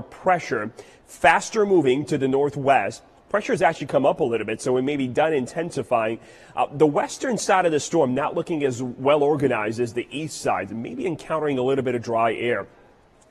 pressure faster moving to the northwest. Pressure has actually come up a little bit, so it may be done intensifying. The western side of the storm not looking as well organized as the east side, maybe encountering a little bit of dry air.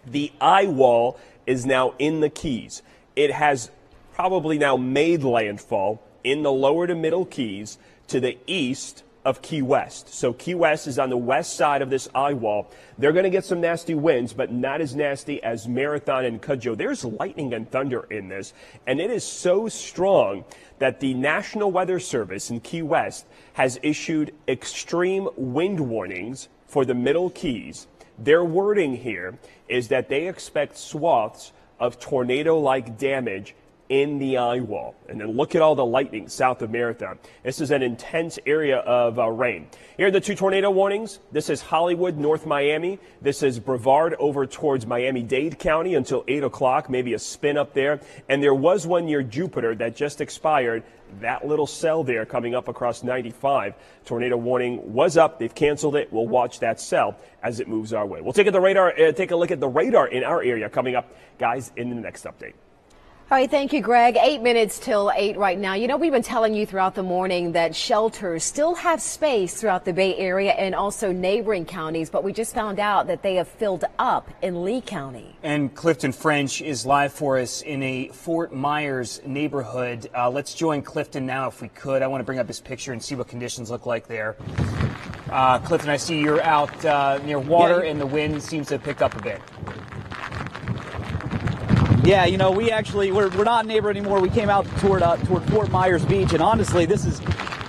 The eye wall is now in the Keys. It has probably now made landfall in the lower to middle Keys to the east of Key West. So Key West is on the west side of this eye wall. They're going to get some nasty winds, but not as nasty as Marathon and Cudjoe. There's lightning and thunder in this, and it is so strong that the National Weather Service in Key West has issued extreme wind warnings for the middle Keys. Their wording here is that they expect swaths of tornado-like damage in the eye wall. And then look at all the lightning south of Marathon. This is an intense area of rain. Here are the two tornado warnings. This is Hollywood, North Miami. This is Brevard over towards Miami-Dade County until 8 o'clock, maybe a spin up there. And there was one near Jupiter that just expired. That little cell there coming up across 95. Tornado warning was up. They've canceled it. We'll watch that cell as it moves our way. We'll take a look at the radar in our area coming up, guys, in the next update. All right, thank you, Greg. 8 minutes till 8 right now. You know, we've been telling you throughout the morning that shelters still have space throughout the Bay Area and also neighboring counties, but we just found out that they have filled up in Lee County. And Clifton French is live for us in a Fort Myers neighborhood. Let's join Clifton now if we could. I want to bring up his picture and see what conditions look like there. Clifton, I see you're out near water, and the wind seems to have picked up a bit. Yeah, you know, we're not a neighbor anymore. We came out toward Fort Myers Beach, and honestly, this is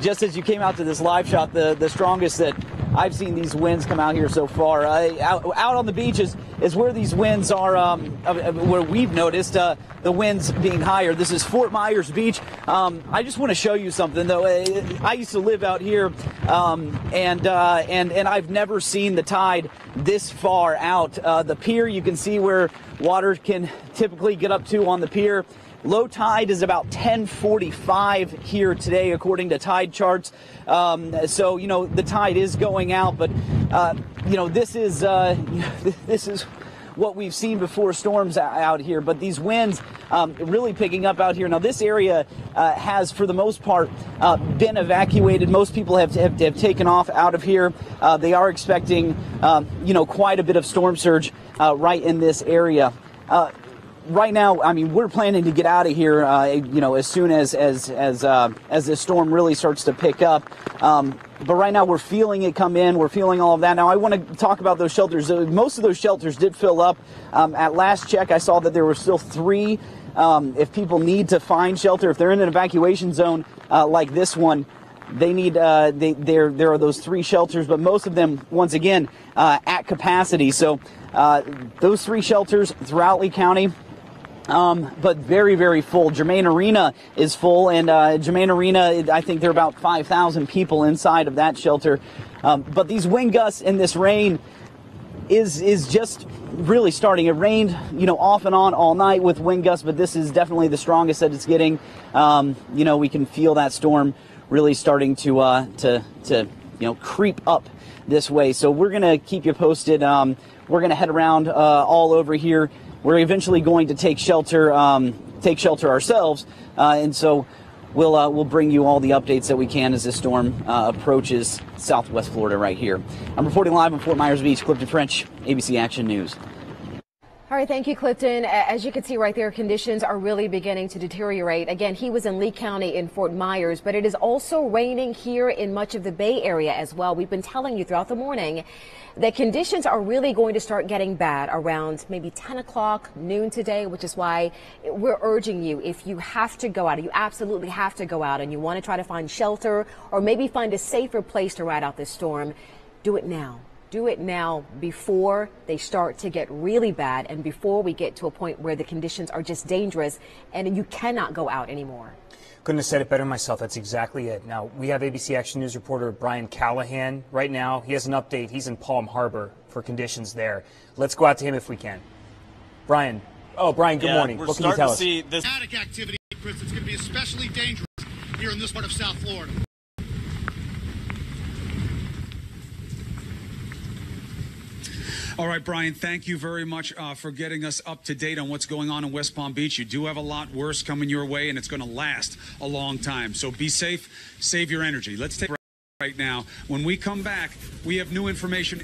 just as you came out to this live shot, the strongest that I've seen these winds come out here so far. Out on the beach is where these winds are, where we've noticed the winds being higher. This is Fort Myers Beach. I just want to show you something, though. I used to live out here, and I've never seen the tide this far out. The pier, you can see where water can typically get up to on the pier. Low tide is about 10:45 here today, according to tide charts. So, you know, the tide is going out, but, you know, this is what we've seen before storms out here. But these winds really picking up out here. Now, this area has, for the most part, been evacuated. Most people have taken off out of here. They are expecting, you know, quite a bit of storm surge right in this area. Right now, I mean, we're planning to get out of here, you know, as soon as this storm really starts to pick up. But right now, we're feeling it come in. We're feeling all of that. Now, I want to talk about those shelters. Most of those shelters did fill up. At last check, I saw that there were still 3. If people need to find shelter, if they're in an evacuation zone like this one, they need. There are those 3 shelters, but most of them, once again, at capacity. So those 3 shelters throughout Lee County. But very, very full. Germain Arena is full, and Germain Arena, I think there are about 5,000 people inside of that shelter. But these wind gusts and this rain is just really starting. It rained, you know, off and on all night with wind gusts, but this is definitely the strongest that it's getting. You know, we can feel that storm really starting to you know, creep up this way. So we're gonna keep you posted. We're gonna head around all over here. We're eventually going to take shelter ourselves, and so we'll bring you all the updates that we can as this storm approaches Southwest Florida right here. I'm reporting live in Fort Myers Beach. Clifton French, ABC Action News. All right, thank you, Clifton. As you can see right there, conditions are really beginning to deteriorate. Again, he was in Lee County in Fort Myers, but it is also raining here in much of the Bay Area as well. We've been telling you throughout the morning that conditions are really going to start getting bad around maybe 10 o'clock, noon today, which is why we're urging you, if you have to go out, you absolutely have to go out and you want to try to find shelter or maybe find a safer place to ride out this storm, do it now. Do it now before they start to get really bad and before we get to a point where the conditions are just dangerous and you cannot go out anymore. Couldn't have said it better myself. That's exactly it. Now, we have ABC Action News reporter Brian Callahan right now. He has an update. He's in Palm Harbor for conditions there. Let's go out to him if we can. Brian. Oh, Brian, good morning. What can you tell us? We're starting to see this attic activity, Chris. It's going to be especially dangerous here in this part of South Florida. All right, Brian, thank you very much for getting us up to date on what's going on in West Palm Beach. You do have a lot worse coming your way, and it's going to last a long time. So be safe, save your energy. Let's take right now. When we come back, we have new information.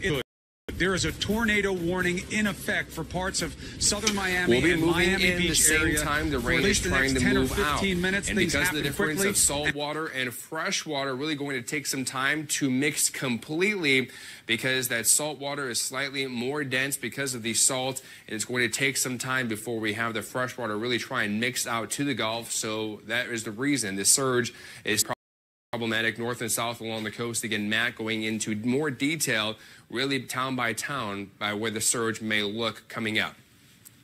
There is a tornado warning in effect for parts of southern Miami and Miami Beach area. The same time the rain is trying to move out. Minutes, and because of the difference of salt water and fresh water, really going to take some time to mix completely, because that salt water is slightly more dense because of the salt, and it's going to take some time before we have the fresh water really try and mix out to the Gulf. So that is the reason the surge is problematic north and south along the coast. Again, Matt going into more detail, really town by town, by where the surge may look coming up.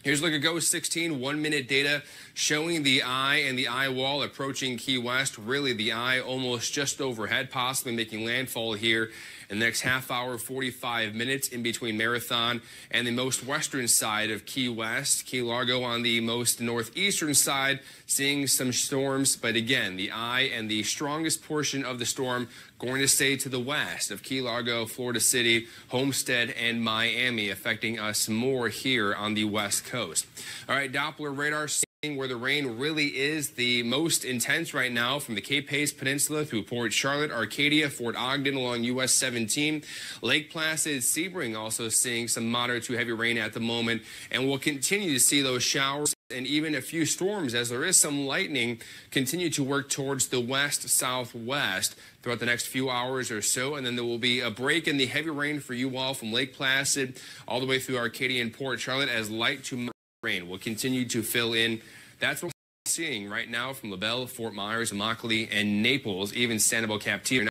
Here's a look at GOES 16, 1 minute data showing the eye and the eye wall approaching Key West. Really the eye almost just overhead, possibly making landfall here in the next half hour, 45 minutes in between Marathon and the most western side of Key West. Key Largo on the most northeastern side, seeing some storms. But again, the eye and the strongest portion of the storm going to stay to the west of Key Largo, Florida City, Homestead, and Miami, affecting us more here on the west coast. All right, Doppler radar where the rain really is the most intense right now, from the Cape Hayes Peninsula through Port Charlotte, Arcadia, Fort Ogden along US 17. Lake Placid, Sebring also seeing some moderate to heavy rain at the moment, and we'll continue to see those showers and even a few storms, as there is some lightning, continue to work towards the west-southwest throughout the next few hours or so. And then there will be a break in the heavy rain for you all from Lake Placid all the way through Arcadia and Port Charlotte, as light to moderate rain will continue to fill in. That's what we're seeing right now from LaBelle, Fort Myers, Immokalee, and Naples. Even Sanibel Captiva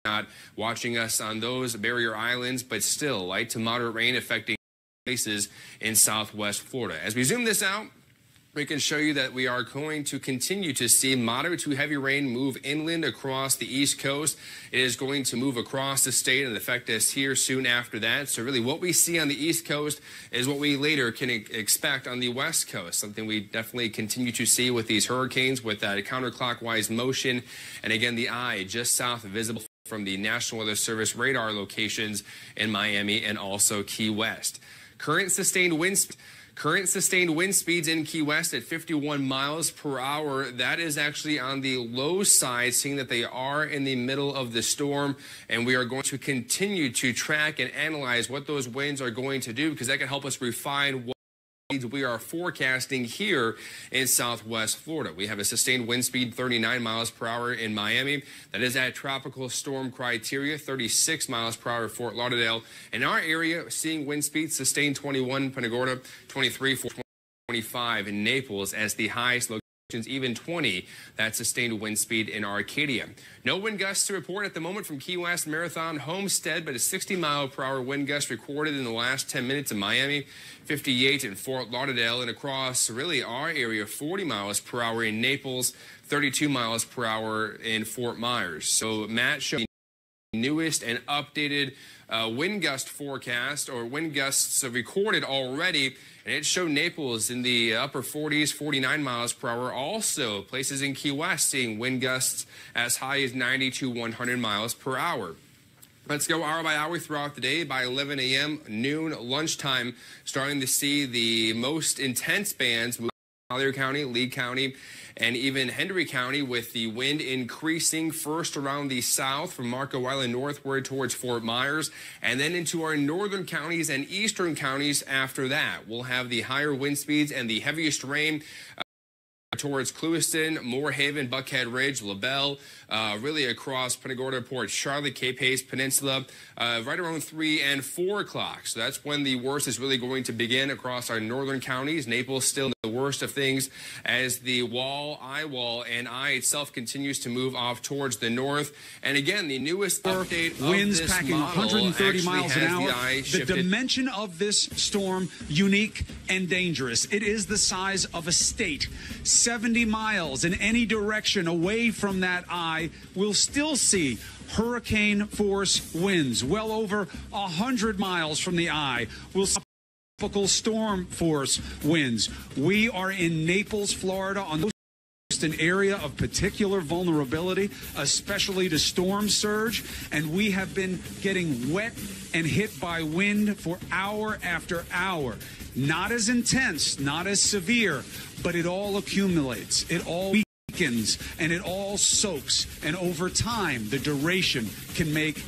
not watching us on those barrier islands, but still light to moderate rain affecting places in southwest Florida. As we zoom this out, we can show you that we are going to continue to see moderate to heavy rain move inland across the East Coast. It is going to move across the state and affect us here soon after that. So really what we see on the East Coast is what we later can expect on the West Coast, something we definitely continue to see with these hurricanes, with that counterclockwise motion. And again, the eye just south visible from the National Weather Service radar locations in Miami and also Key West. Current sustained wind speeds in Key West at 51 miles per hour. That is actually on the low side, seeing that they are in the middle of the storm. And we are going to continue to track and analyze what those winds are going to do, because that can help us refine what we are forecasting here in southwest Florida. We have a sustained wind speed 39 miles per hour in Miami. That is at tropical storm criteria, 36 miles per hour Fort Lauderdale. In our area, seeing wind speeds sustained 21 Punta Gorda, 23 25 in Naples as the highest location. Even 20, that sustained wind speed in Arcadia. No wind gusts to report at the moment from Key West, Marathon, Homestead, but a 60-mile-per-hour wind gust recorded in the last 10 minutes in Miami, 58 in Fort Lauderdale, and across really our area, 40 miles per hour in Naples, 32 miles per hour in Fort Myers. So Matt showed the newest and updated wind gust forecast, or wind gusts recorded already, and it showed Naples in the upper 40s, 49 miles per hour. Also, places in Key West seeing wind gusts as high as 90 to 100 miles per hour. Let's go hour by hour throughout the day. By 11 a.m., noon, lunchtime, starting to see the most intense bands move Collier County, Lee County, and even Hendry County, with the wind increasing first around the south from Marco Island northward towards Fort Myers, and then into our northern counties and eastern counties after that. We'll have the higher wind speeds and the heaviest rain towards Clewiston, Moorhaven, Buckhead Ridge, LaBelle, really across Punta Gorda, Port Charlotte, Cape Hayes Peninsula, right around 3 and 4 o'clock. So that's when the worst is really going to begin across our northern counties. Naples still the worst of things as the eye wall, and eye itself continues to move off towards the north. And again, the newest update winds of this packing model 130 miles an hour. The dimension of this storm, unique and dangerous. It is the size of a state. 70 miles in any direction away from that eye, we'll still see hurricane force winds. Well over 100 miles from the eye, we'll see tropical storm force winds. We are in Naples, Florida on those just an area of particular vulnerability, especially to storm surge, and we have been getting wet and hit by wind for hour after hour. Not as intense, not as severe, but it all accumulates. It all weakens, and it all soaks. And over time, the duration can make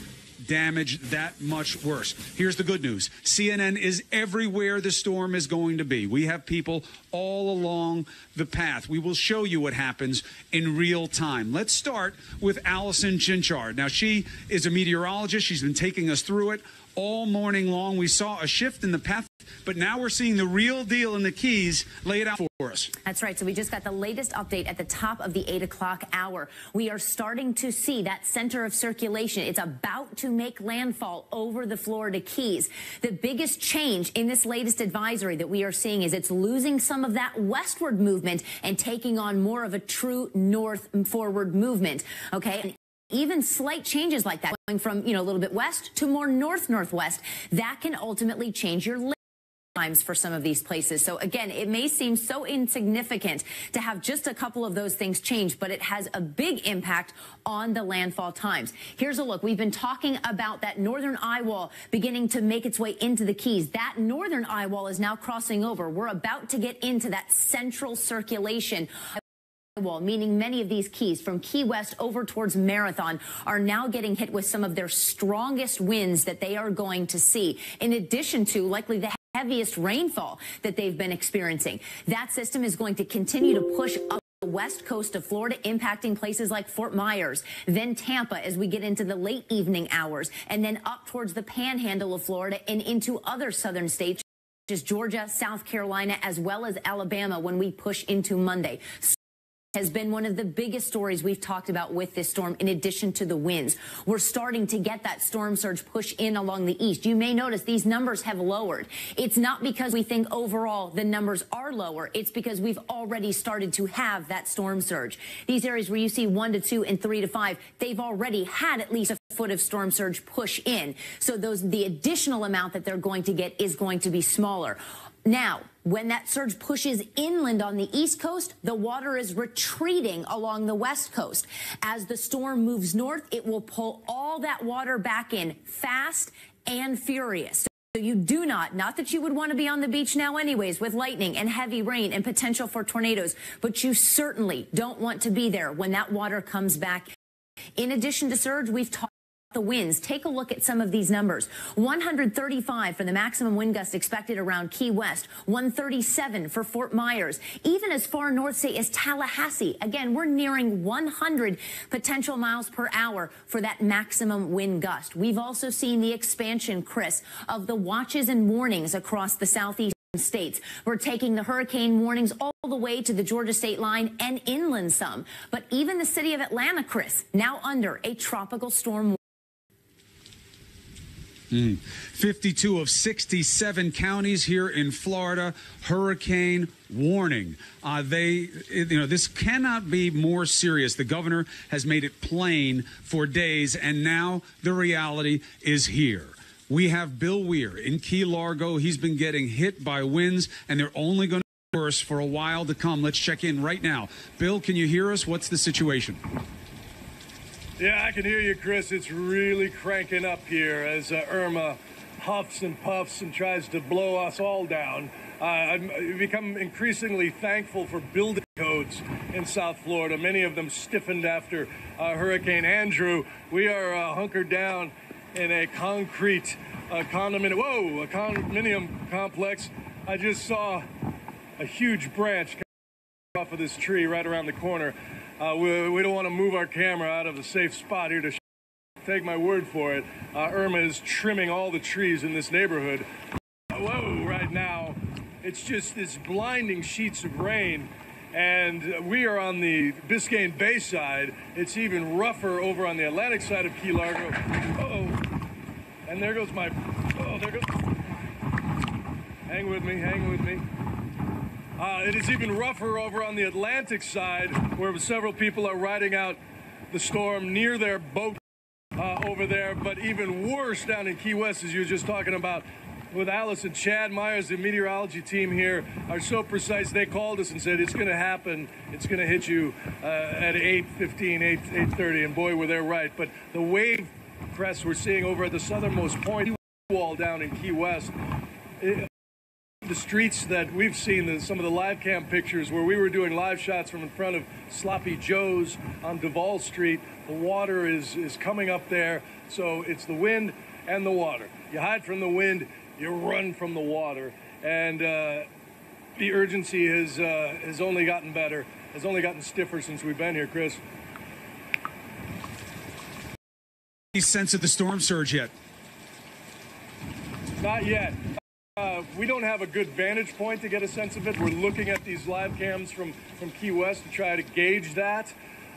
damage that much worse. Here's the good news. CNN is everywhere the storm is going to be. We have people all along the path. We will show you what happens in real time. Let's start with Allison Chinchard. Now, she is a meteorologist. She's been taking us through it all morning long. We saw a shift in the path, but now we're seeing the real deal in the Keys. Lay it out for us. That's right. So we just got the latest update at the top of the 8 o'clock hour. We are starting to see that center of circulation. It's about to make landfall over the Florida Keys. The biggest change in this latest advisory that we are seeing is it's losing some of that westward movement and taking on more of a true north forward movement. Okay. And even slight changes like that, going from, a little bit west to more north-northwest, that can ultimately change your times for some of these places. So again, it may seem so insignificant to have just a couple of those things change, but it has a big impact on the landfall times. Here's a look. We've been talking about that northern eye wall beginning to make its way into the Keys. That northern eye wall is now crossing over. We're about to get into that central circulation wall, meaning many of these keys from Key West over towards Marathon are now getting hit with some of their strongest winds that they are going to see, in addition to likely the heaviest rainfall that they've been experiencing. That system is going to continue to push up the west coast of Florida, impacting places like Fort Myers, then Tampa as we get into the late evening hours, and then up towards the panhandle of Florida and into other southern states, such as Georgia, South Carolina, as well as Alabama when we push into Monday. Has been one of the biggest stories we've talked about with this storm, in addition to the winds. We're starting to get that storm surge push in along the east. You may notice these numbers have lowered. It's not because we think overall the numbers are lower. It's because we've already started to have that storm surge. These areas where you see 1 to 2 and 3 to 5, they've already had at least a foot of storm surge push in. So the additional amount that they're going to get is going to be smaller. Now, when that surge pushes inland on the east coast, the water is retreating along the west coast. As the storm moves north, it will pull all that water back in fast and furious. So you do not that you would want to be on the beach now anyways with lightning and heavy rain and potential for tornadoes, but you certainly don't want to be there when that water comes back. In addition to surge, we've talked the winds. Take a look at some of these numbers. 135 for the maximum wind gust expected around Key West. 137 for Fort Myers. Even as far north, say, as Tallahassee. Again, we're nearing 100 potential miles per hour for that maximum wind gust. We've also seen the expansion, Chris, of the watches and warnings across the southeast states. We're taking the hurricane warnings all the way to the Georgia state line and inland some. But even the city of Atlanta, Chris, now under a tropical storm. 52 of 67 counties here in Florida, hurricane warning. This cannot be more serious. The governor has made it plain for days, and now the reality is here. We have Bill Weir in Key Largo. He's been getting hit by winds, and they're only going to get worse for a while to come. Let's check in right now. Bill, can you hear us? What's the situation? Yeah, I can hear you, Chris. It's really cranking up here as Irma huffs and puffs and tries to blow us all down. I've become increasingly thankful for building codes in South Florida, many of them stiffened after Hurricane Andrew. We are hunkered down in a concrete condominium complex. I just saw a huge branch come off of this tree right around the corner. We don't want to move our camera out of a safe spot here to take my word for it. Irma is trimming all the trees in this neighborhood. Whoa, right now, it's just this blinding sheets of rain. And we are on the Biscayne Bay side. It's even rougher over on the Atlantic side of Key Largo. Uh-oh. And there goes my, there goes. Hang with me. It is even rougher over on the Atlantic side, where several people are riding out the storm near their boat over there, but even worse down in Key West, as you were just talking about. with Alice and Chad Myers, the meteorology team here, are so precise. They called us and said, it's going to happen. It's going to hit you at 8:15, 8:30. And boy, were they right. But the wave crest we're seeing over at the southernmost point wall down in Key West, the streets that we've seen, some of the live cam pictures where we were doing live shots from in front of Sloppy Joe's on Duval Street, the water is coming up there. So it's the wind and the water. You hide from the wind, you run from the water, and the urgency has only gotten better, has only gotten stiffer since we've been here, Chris. Any sense of the storm surge yet? Not yet. We don't have a good vantage point to get a sense of it. We're looking at these live cams from Key West to try to gauge that,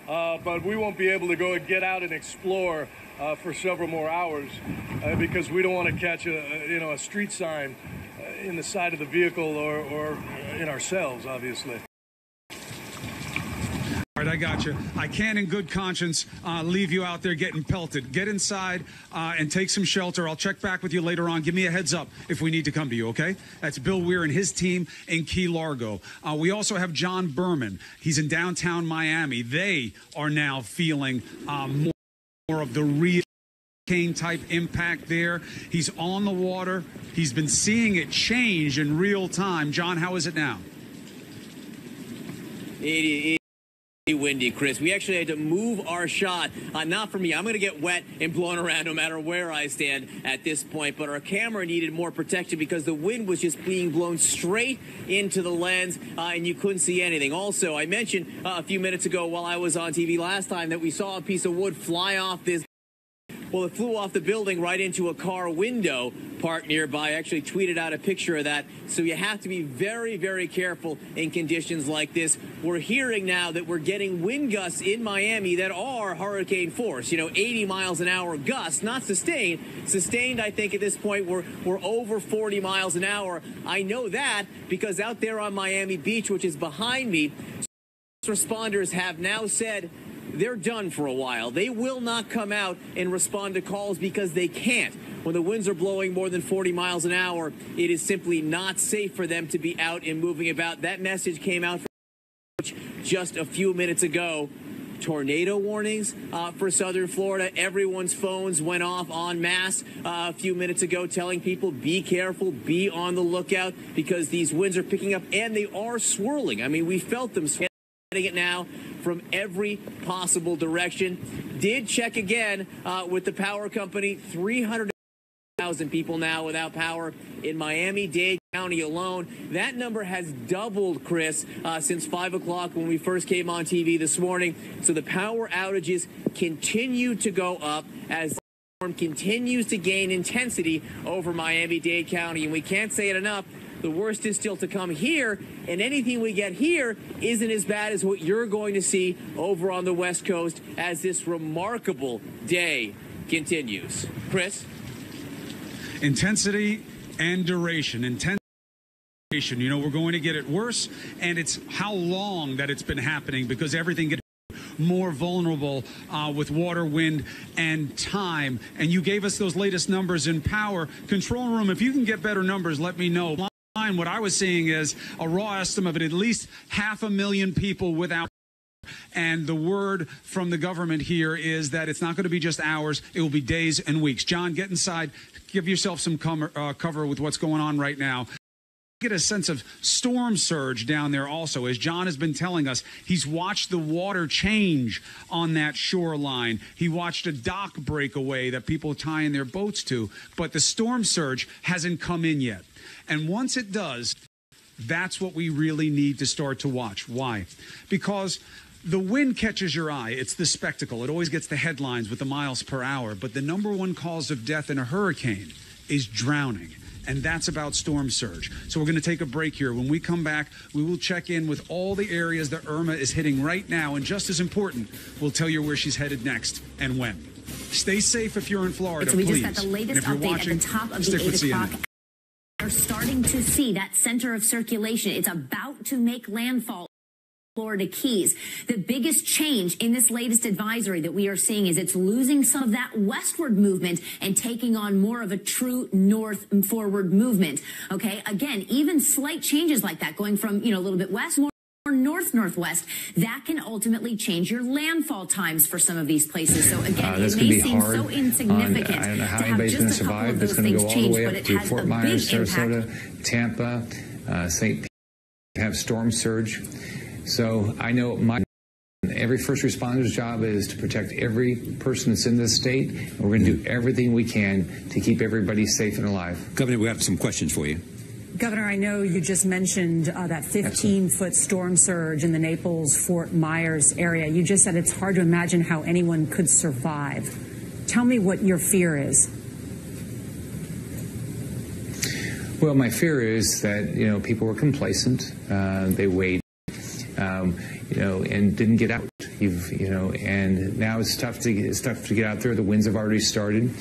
but we won't be able to go and get out and explore for several more hours because we don't want to catch a street sign in the side of the vehicle or in ourselves, obviously. All right, I got you. I can't in good conscience leave you out there getting pelted. Get inside and take some shelter. I'll check back with you later on. Give me a heads up if we need to come to you, okay? That's Bill Weir and his team in Key Largo. We also have John Berman. He's in downtown Miami. They are now feeling more of the real hurricane-type impact there. He's on the water. He's been seeing it change in real time. John, how is it now? Windy, Chris. We actually had to move our shot. Not for me. I'm going to get wet and blown around no matter where I stand at this point. But our camera needed more protection because the wind was just being blown straight into the lens and you couldn't see anything. Also, I mentioned a few minutes ago while I was on TV last time that we saw a piece of wood fly off this. Well, it flew off the building right into a car window parked nearby. I actually tweeted out a picture of that. So you have to be very, very careful in conditions like this. We're hearing now that we're getting wind gusts in Miami that are hurricane force. 80 miles an hour gusts, not sustained. Sustained, I think, at this point, we're over 40 miles an hour. I know that because out there on Miami Beach, which is behind me, responders have now said they're done for a while. They will not come out and respond to calls because they can't. When the winds are blowing more than 40 miles an hour, it is simply not safe for them to be out and moving about. That message came out just a few minutes ago. Tornado warnings for southern Florida. Everyone's phones went off en masse a few minutes ago telling people be careful, be on the lookout because these winds are picking up and they are swirling. I mean, we felt them swirling it now from every possible direction. Did check again with the power company. 300,000 people now without power in Miami-Dade County alone. That number has doubled, Chris, since 5 o'clock when we first came on TV this morning. So the power outages continue to go up as the storm continues to gain intensity over Miami-Dade County. And we can't say it enough. The worst is still to come here, and anything we get here isn't as bad as what you're going to see over on the West Coast as this remarkable day continues. Chris? Intensity and duration. We're going to get it worse, and it's how long that it's been happening because everything gets more vulnerable with water, wind, and time. And you gave us those latest numbers in power. Control room, if you can get better numbers, let me know. What I was seeing is a raw estimate of at least 500,000 people without. And the word from the government here is that it's not going to be just hours. It will be days and weeks. John, get inside. Give yourself some cover with what's going on right now. Get a sense of storm surge down there also. As John has been telling us, he's watched the water change on that shoreline. He watched a dock break away that people tie in their boats to. But the storm surge hasn't come in yet. And once it does, that's what we really need to start to watch. Why? Because the wind catches your eye. It's the spectacle. It always gets the headlines with the miles per hour. But the number one cause of death in a hurricane is drowning. And that's about storm surge. So we're going to take a break here. When we come back, we will check in with all the areas that Irma is hitting right now. And just as important, we'll tell you where she's headed next and when. Stay safe if you're in Florida, so we please. just got the latest and if you're update watching, at the top of stick the with 8 o'clock. CNN. We're starting to see that center of circulation. It's about to make landfall Florida Keys. The biggest change in this latest advisory that we are seeing is it's losing some of that westward movement and taking on more of a true north forward movement. Okay, again, even slight changes like that, going from, a little bit west, more north-northwest, that can ultimately change your landfall times for some of these places. So again, it may seem so insignificant I don't know how to have anybody's going to just a couple survive. of It's those going to things go all the change, way but up it to has Fort a Myers, big impact. Sarasota, Tampa, St. Pete have storm surge. So I know every first responder's job is to protect every person that's in this state, and we're going to do everything we can to keep everybody safe and alive. Governor, we have some questions for you. Governor, I know you just mentioned that 15-foot storm surge in the Naples-Fort Myers area. You just said it's hard to imagine how anyone could survive. Tell me what your fear is. Well, my fear is that, people were complacent. They waited, and didn't get out. And now it's tough to get out there. The winds have already started.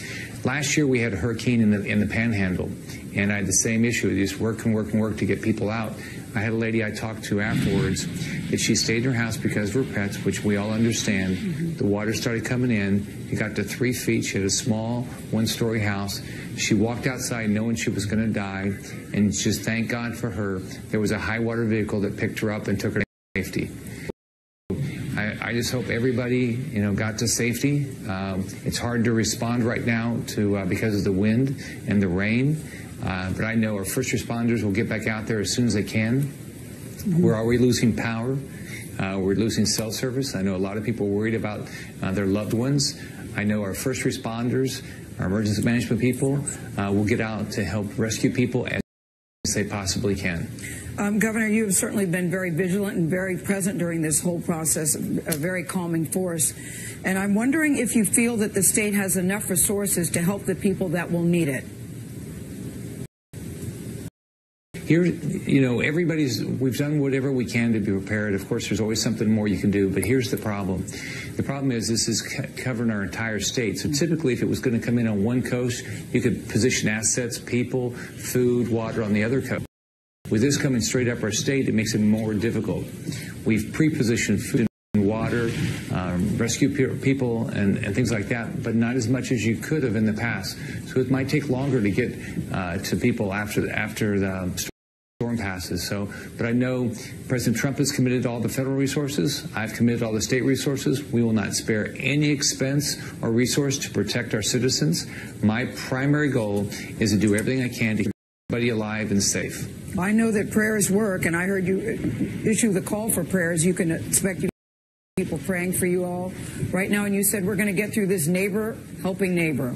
Last year we had a hurricane in the Panhandle, and I had the same issue. You just work to get people out. I had a lady I talked to afterwards that she stayed in her house because of her pets, which we all understand. Mm-hmm. The water started coming in. It got to 3 feet. She had a small one-story house. She walked outside knowing she was going to die, and just thank God for her. There was a high-water vehicle that picked her up and took her to safety. I just hope everybody, got to safety. It's hard to respond right now because of the wind and the rain. But I know our first responders will get back out there as soon as they can. Mm-hmm. We're already losing power. We're losing cell service. I know a lot of people are worried about their loved ones. I know our first responders, our emergency management people, will get out to help rescue people as they possibly can. Governor, you have certainly been very vigilant and very present during this whole process, a very calming force. And I'm wondering if you feel that the state has enough resources to help the people that will need it. Here, we've done whatever we can to be prepared. Of course, there's always something more you can do, but here's the problem. The problem is this is covering our entire state. So typically, if it was going to come in on one coast, you could position assets, people, food, water on the other coast. With this coming straight up our state, it makes it more difficult. We've pre-positioned food and water, rescue people, and things like that, but not as much as you could have in the past. So it might take longer to get to people after the storm passes. But I know President Trump has committed all the federal resources. I've committed all the state resources. We will not spare any expense or resource to protect our citizens. My primary goal is to do everything I can to keep everybody alive and safe. I know that prayers work, and I heard you issue the call for prayers. You can expect people praying for you all right now, and you said we're going to get through this neighbor helping neighbor.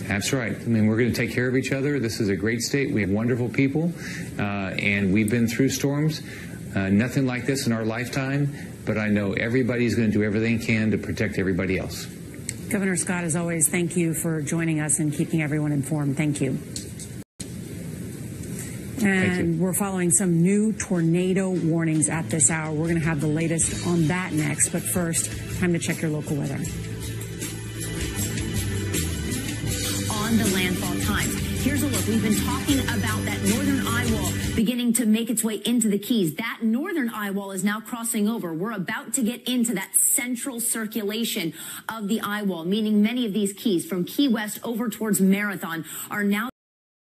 That's right. We're going to take care of each other. This is a great state. We have wonderful people, and we've been through storms. Nothing like this in our lifetime, but I know everybody's going to do everything they can to protect everybody else. Governor Scott, as always, thank you for joining us and keeping everyone informed. Thank you. And we're following some new tornado warnings at this hour. We're going to have the latest on that next. But first, time to check your local weather. On the landfall times, here's a look. We've been talking about that northern eye wall beginning to make its way into the Keys. That northern eye wall is now crossing over. We're about to get into that central circulation of the eye wall, meaning many of these Keys from Key West over towards Marathon are now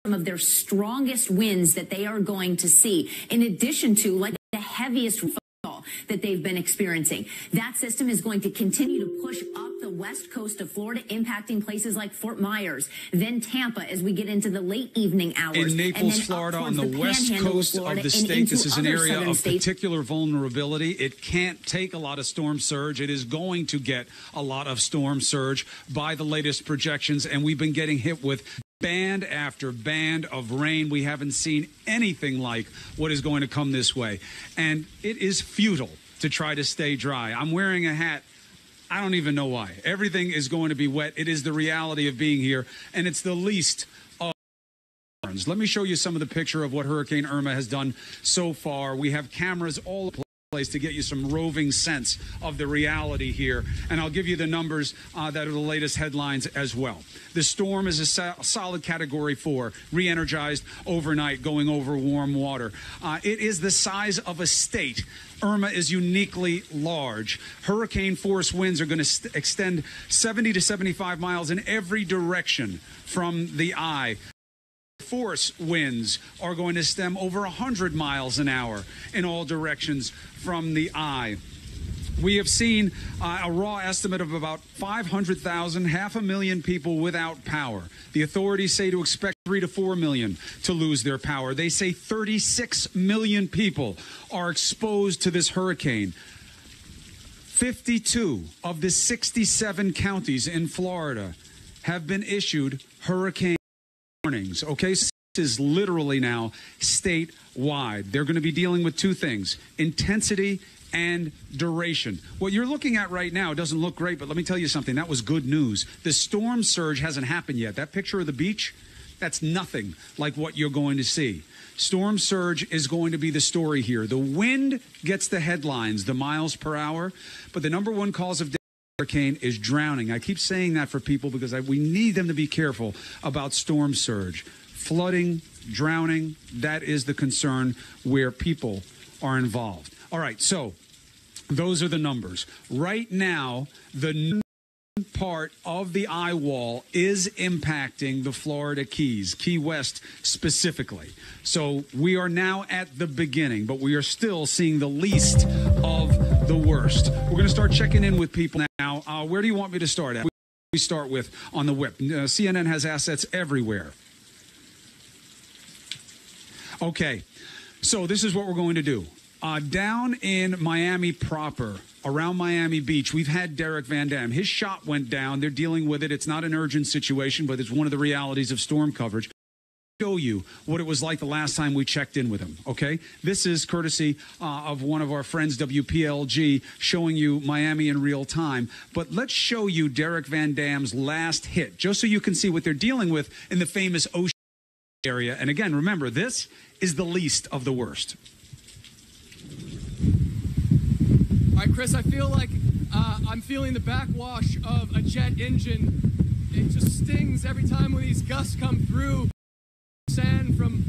some of their strongest winds that they are going to see, in addition to the heaviest rainfall that they've been experiencing. That system is going to continue to push up the west coast of Florida, impacting places like Fort Myers, then Tampa as we get into the late evening hours. In Naples, Florida, on the west coast of the state, this is an area of particular vulnerability. It can't take a lot of storm surge. It is going to get a lot of storm surge by the latest projections, and we've been getting hit with band after band of rain. We haven't seen anything like what is going to come this way. And it is futile to try to stay dry. I'm wearing a hat. I don't even know why. Everything is going to be wet. It is the reality of being here, and it's the least of concerns. Let me show you some of the picture of what Hurricane Irma has done so far. We have cameras all over the place. to get you some roving sense of the reality here. And I'll give you the numbers that are the latest headlines as well. The storm is a solid Category 4, re-energized overnight, going over warm water. It is the size of a state. Irma is uniquely large. Hurricane force winds are going to extend 70 to 75 miles in every direction from the eye. Force winds are going to stem over 100 miles an hour in all directions from the eye. We have seen a raw estimate of about 500,000, 500,000 people without power. The authorities say to expect 3 to 4 million to lose their power. They say 36 million people are exposed to this hurricane. 52 of the 67 counties in Florida have been issued hurricane warnings. Okay, this is literally now statewide. They're going to be dealing with two things: intensity and duration. What you're looking at right now doesn't look great, but let me tell you something. That was good news. The storm surge hasn't happened yet. That picture of the beach, that's nothing like what you're going to see. Storm surge is going to be the story here. The wind gets the headlines, the miles per hour, but the number one cause of death hurricane is drowning. I keep saying that for people because we need them to be careful about storm surge. Flooding, drowning, that is the concern where people are involved. All right, so those are the numbers. Right now, the part of the eye wall is impacting the Florida Keys, Key West specifically. So we are now at the beginning, but we are still seeing the least of the worst. We're going to start checking in with people now. Where do you want me to start at? We start with on the whip. CNN has assets everywhere. Okay, so this is what we're going to do. Down in Miami proper, around Miami Beach, we've had Derek Van Dam. His shot went down. They're dealing with it. It's not an urgent situation, but it's one of the realities of storm coverage. I'll show you what it was like the last time we checked in with him, okay? This is courtesy of one of our friends, WPLG, showing you Miami in real time. But let's show you Derek Van Dam's last hit, just so you can see what they're dealing with in the famous ocean area. And again, remember, this is the least of the worst. All right, Chris, I feel like I'm feeling the backwash of a jet engine. It just stings every time when these gusts come through. Sand from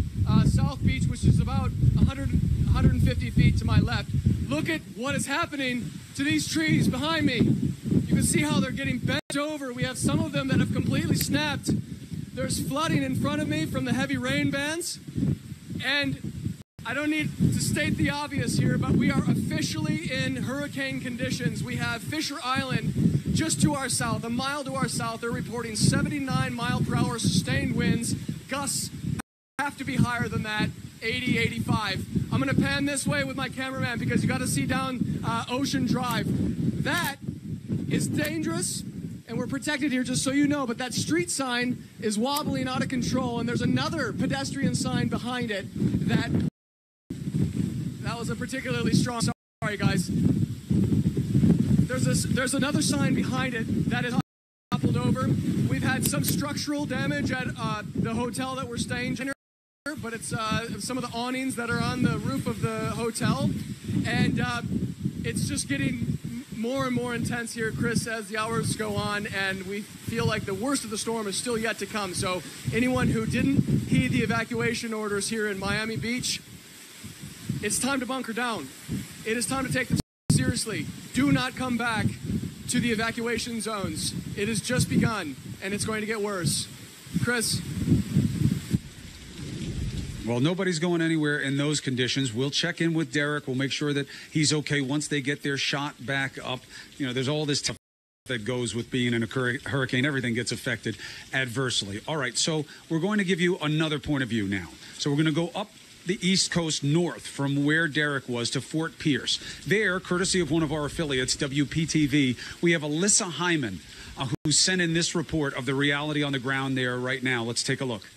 South Beach, which is about 150 feet to my left. Look at what is happening to these trees behind me. You can see how they're getting bent over. We have some of them that have completely snapped. There's flooding in front of me from the heavy rain bands. And I don't need to state the obvious here, but we are officially in hurricane conditions. We have Fisher Island just to our south, a mile to our south. They're reporting 79 mile per hour sustained winds. Gusts have to be higher than that, 80, 85. I'm going to pan this way with my cameraman because you got to see down Ocean Drive. That is dangerous, and we're protected here, just so you know, but that street sign is wobbling out of control, and there's another pedestrian sign behind it that was a particularly strong. Sorry, guys. There's another sign behind it that is toppled over. We've had some structural damage at the hotel that we're staying in, but it's some of the awnings that are on the roof of the hotel, and it's just getting more and more intense here, Chris, as the hours go on, and we feel like the worst of the storm is still yet to come. So anyone who didn't heed the evacuation orders here in Miami Beach, it's time to bunker down. It is time to take them seriously. Do not come back to the evacuation zones. It has just begun, and it's going to get worse. Chris? Well, nobody's going anywhere in those conditions. We'll check in with Derek. We'll make sure that he's okay once they get their shot back up. You know, there's all this stuff that goes with being in a hurricane. Everything gets affected adversely. All right, so we're going to give you another point of view now. So we're going to go up the East Coast north from where Derek was to Fort Pierce. There, courtesy of one of our affiliates, WPTV, we have Alyssa Hyman, who sent in this report of the reality on the ground there right now. Let's take a look.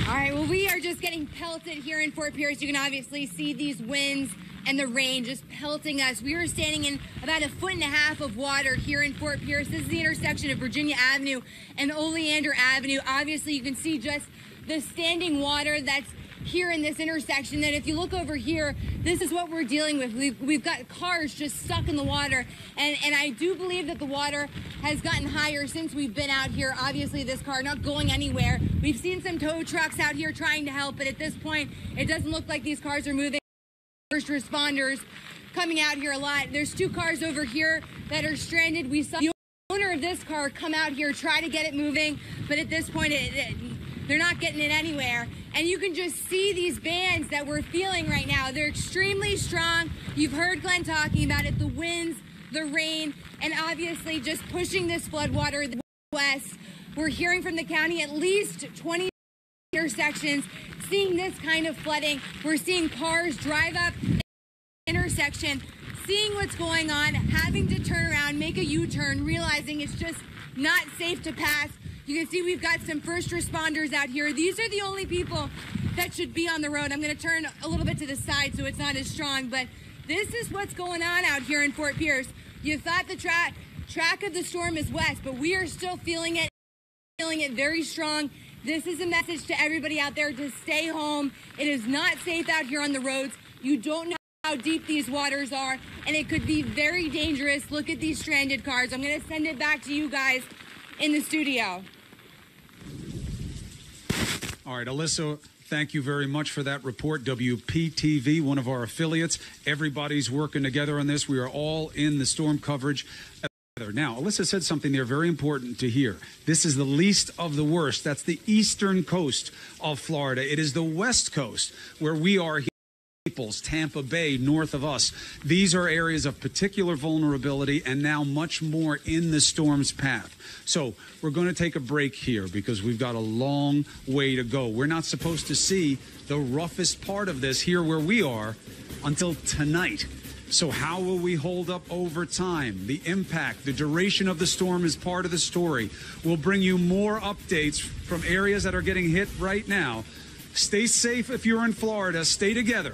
All right, well, we are just getting pelted here in Fort Pierce. You can obviously see these winds and the rain just pelting us. We are standing in about 1.5 feet of water here in Fort Pierce. This is the intersection of Virginia Avenue and Oleander Avenue. Obviously, you can see just the standing water that's here in this intersection. And if you look over here, this is what we're dealing with. We've got cars just stuck in the water. And I do believe that the water has gotten higher since we've been out here. Obviously, this car not going anywhere. We've seen some tow trucks out here trying to help, but at this point, it doesn't look like these cars are moving. First responders coming out here a lot. There's 2 cars over here that are stranded. We saw the owner of this car come out here, try to get it moving, but at this point, they're not getting it anywhere. And you can just see these bands that we're feeling right now. They're extremely strong. You've heard Glenn talking about it, the winds, the rain, and obviously just pushing this floodwater west. We're hearing from the county at least 20 intersections seeing this kind of flooding. We're seeing cars drive up the intersection, seeing what's going on, having to turn around, make a U-turn, realizing it's just not safe to pass. You can see we've got some first responders out here. These are the only people that should be on the road. I'm going to turn a little bit to the side so it's not as strong, but this is what's going on out here in Fort Pierce. You thought the track of the storm is west, but we are still feeling it very strong. This is a message to everybody out there to stay home. It is not safe out here on the roads. You don't know how deep these waters are, and it could be very dangerous. Look at these stranded cars. I'm going to send it back to you guys in the studio. All right, Alyssa, thank you very much for that report. WPTV, one of our affiliates. Everybody's working together on this. We are all in the storm coverage. Now, Alyssa said something there very important to hear. This is the least of the worst. That's the eastern coast of Florida. It is the west coast where we are here. Naples, Tampa Bay, north of us. These are areas of particular vulnerability and now much more in the storm's path. So we're going to take a break here because we've got a long way to go. We're not supposed to see the roughest part of this here where we are until tonight. So how will we hold up over time? The impact, the duration of the storm is part of the story. We'll bring you more updates from areas that are getting hit right now. Stay safe if you're in Florida. Stay together.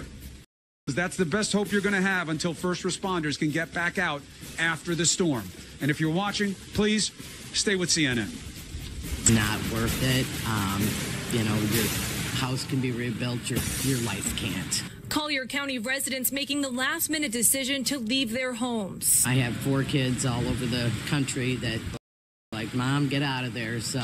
That's the best hope you're going to have until first responders can get back out after the storm. And if you're watching, please stay with CNN. It's not worth it. You know, your house can be rebuilt, your life can't. Collier County residents making the last-minute decision to leave their homes. I have 4 kids all over the country that like, Mom, get out of there. So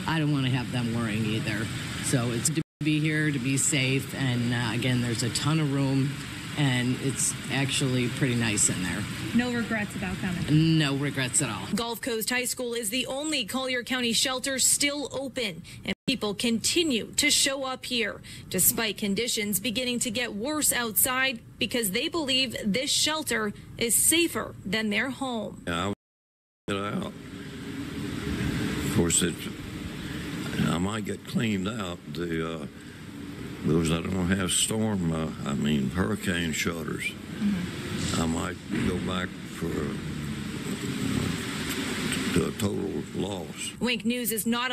I don't want to have them worrying either. So it's to be here, to be safe, and again, there's a ton of room, and it's actually pretty nice in there. No regrets about coming? No regrets at all. Gulf Coast High School is the only Collier County shelter still open, and people continue to show up here, despite conditions beginning to get worse outside because they believe this shelter is safer than their home. Yeah, I get out. Of course, I might get cleaned out because I don't have hurricane shutters. Mm-hmm. I might go back to a total loss. Wink News is not